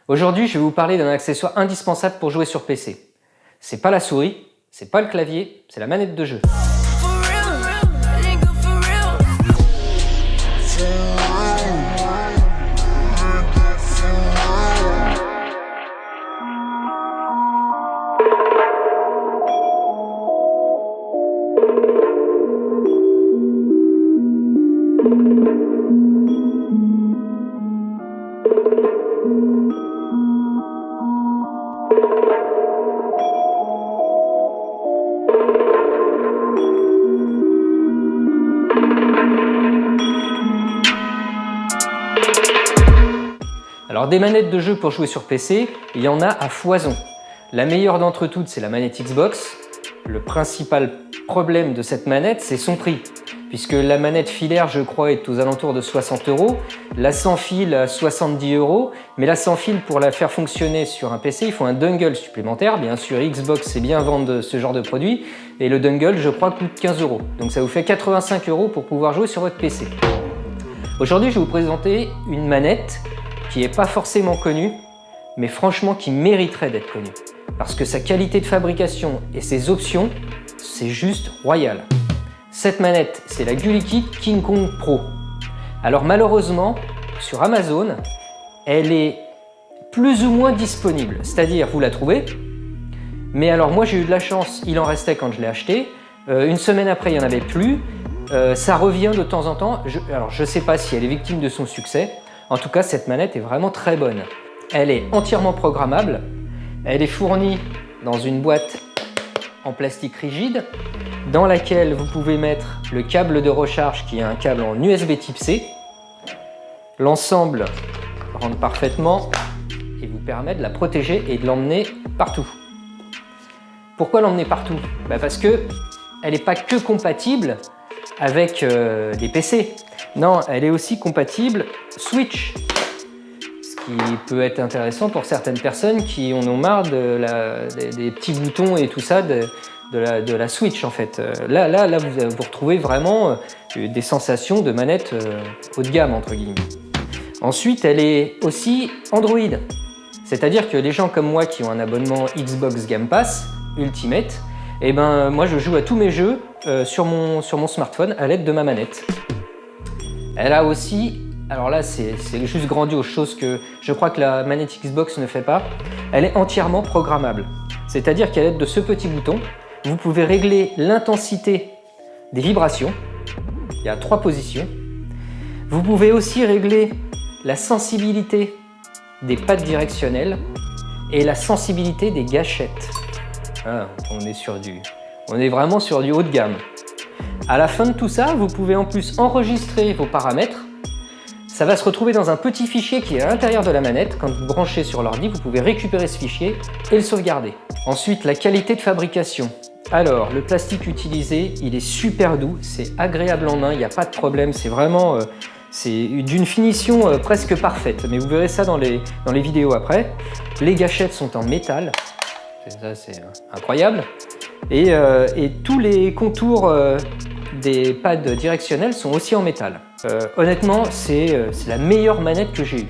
Aujourd'hui, je vais vous parler d'un accessoire indispensable pour jouer sur PC. C'est pas la souris, c'est pas le clavier, c'est la manette de jeu. Alors des manettes de jeu pour jouer sur PC, il y en a à foison. La meilleure d'entre toutes, c'est la manette Xbox. Le principal problème de cette manette, c'est son prix. Puisque la manette filaire, je crois, est aux alentours de 60 €, la sans fil à 70 €, mais la sans fil, pour la faire fonctionner sur un PC, il faut un dongle supplémentaire. Bien sûr, Xbox sait bien vendre ce genre de produit, et le dongle, je crois, coûte 15 €. Donc ça vous fait 85 € pour pouvoir jouer sur votre PC. Aujourd'hui, je vais vous présenter une manette qui n'est pas forcément connue, mais franchement qui mériterait d'être connue. Parce que sa qualité de fabrication et ses options, c'est juste royal. Cette manette, c'est la GuliKit King Kong Pro. Alors malheureusement, sur Amazon, elle est plus ou moins disponible. C'est-à-dire, vous la trouvez, mais alors moi j'ai eu de la chance, il en restait quand je l'ai acheté. Une semaine après, il n'y en avait plus. Ça revient de temps en temps. Alors je ne sais pas si elle est victime de son succès. En tout cas, cette manette est vraiment très bonne. Elle est entièrement programmable. Elle est fournie dans une boîte en plastique rigide dans laquelle vous pouvez mettre le câble de recharge qui est un câble en USB type C. L'ensemble rentre parfaitement et vous permet de la protéger et de l'emmener partout. Pourquoi l'emmener partout? Parce que elle n'est pas que compatible avec les PC. Non, elle est aussi compatible Switch. Ce qui peut être intéressant pour certaines personnes qui en ont marre des petits boutons et tout ça de la Switch en fait. Là vous retrouvez vraiment des sensations de manette haut de gamme entre guillemets. Ensuite, elle est aussi Android. C'est-à-dire que les gens comme moi qui ont un abonnement Xbox Game Pass Ultimate, moi je joue à tous mes jeux sur mon smartphone à l'aide de ma manette. Elle a aussi, alors là c'est juste grandiose, chose que je crois que la manette Xbox ne fait pas, elle est entièrement programmable. C'est-à-dire qu'à l'aide de ce petit bouton, vous pouvez régler l'intensité des vibrations. Il y a 3 positions. Vous pouvez aussi régler la sensibilité des pattes directionnelles et la sensibilité des gâchettes. Ah, on est vraiment sur du haut de gamme. À la fin de tout ça, vous pouvez en plus enregistrer vos paramètres. Ça va se retrouver dans un petit fichier qui est à l'intérieur de la manette. Quand vous branchez sur l'ordi, vous pouvez récupérer ce fichier et le sauvegarder. Ensuite, la qualité de fabrication. Alors, le plastique utilisé, il est super doux, c'est agréable en main, il n'y a pas de problème, c'est vraiment c'est d'une finition presque parfaite. Mais vous verrez ça dans les vidéos après. Les gâchettes sont en métal, ça c'est incroyable. Et tous les contours des pads directionnels sont aussi en métal. Honnêtement, c'est la meilleure manette que j'ai eue.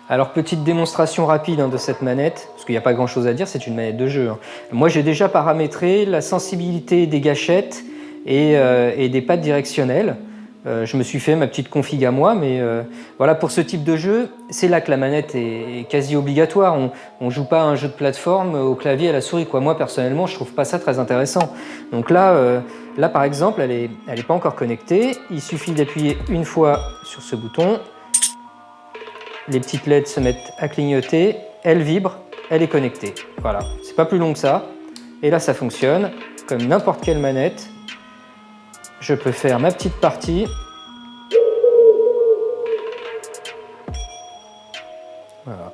Alors petite démonstration rapide de cette manette, parce qu'il n'y a pas grand chose à dire, c'est une manette de jeu. Moi j'ai déjà paramétré la sensibilité des gâchettes et des pattes directionnelles. Je me suis fait ma petite config à moi, mais voilà, pour ce type de jeu, c'est là que la manette est quasi obligatoire. On joue pas à un jeu de plateforme au clavier et à la souris, quoi. Moi personnellement, je trouve pas ça très intéressant. Donc là, par exemple, elle est pas encore connectée. Il suffit d'appuyer une fois sur ce bouton. Les petites LED se mettent à clignoter, elle vibre, elle est connectée. Voilà, c'est pas plus long que ça. Et là, ça fonctionne comme n'importe quelle manette. Je peux faire ma petite partie. Voilà.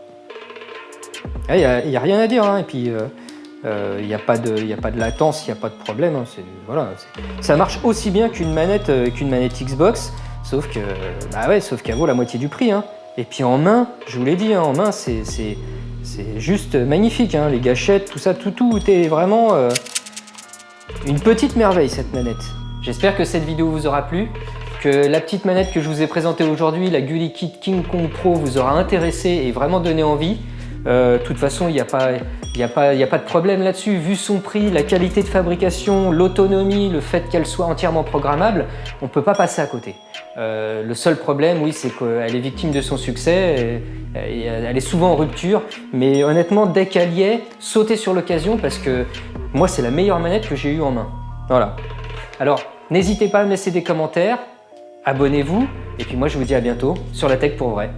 Il n'y a rien à dire, hein. Et puis il n'y a pas de latence, il n'y a pas de problème. Hein. Voilà, ça marche aussi bien qu'une manette Xbox, sauf qu'elle vaut la moitié du prix. Hein. Et puis en main, je vous l'ai dit, hein, en main, c'est juste magnifique. Hein. Les gâchettes, tout ça, tout est vraiment une petite merveille, cette manette. J'espère que cette vidéo vous aura plu, que la petite manette que je vous ai présentée aujourd'hui, la GuliKit King Kong Pro, vous aura intéressé et vraiment donné envie. De toute façon, il n'y a pas de problème là-dessus. Vu son prix, la qualité de fabrication, l'autonomie, le fait qu'elle soit entièrement programmable, on ne peut pas passer à côté. Le seul problème, oui, c'est qu'elle est victime de son succès, et elle est souvent en rupture, mais honnêtement, dès qu'elle y est, sautez sur l'occasion parce que moi, c'est la meilleure manette que j'ai eue en main. Voilà. Alors, n'hésitez pas à me laisser des commentaires, abonnez-vous, et puis moi, je vous dis à bientôt sur La Tech pour Vrai.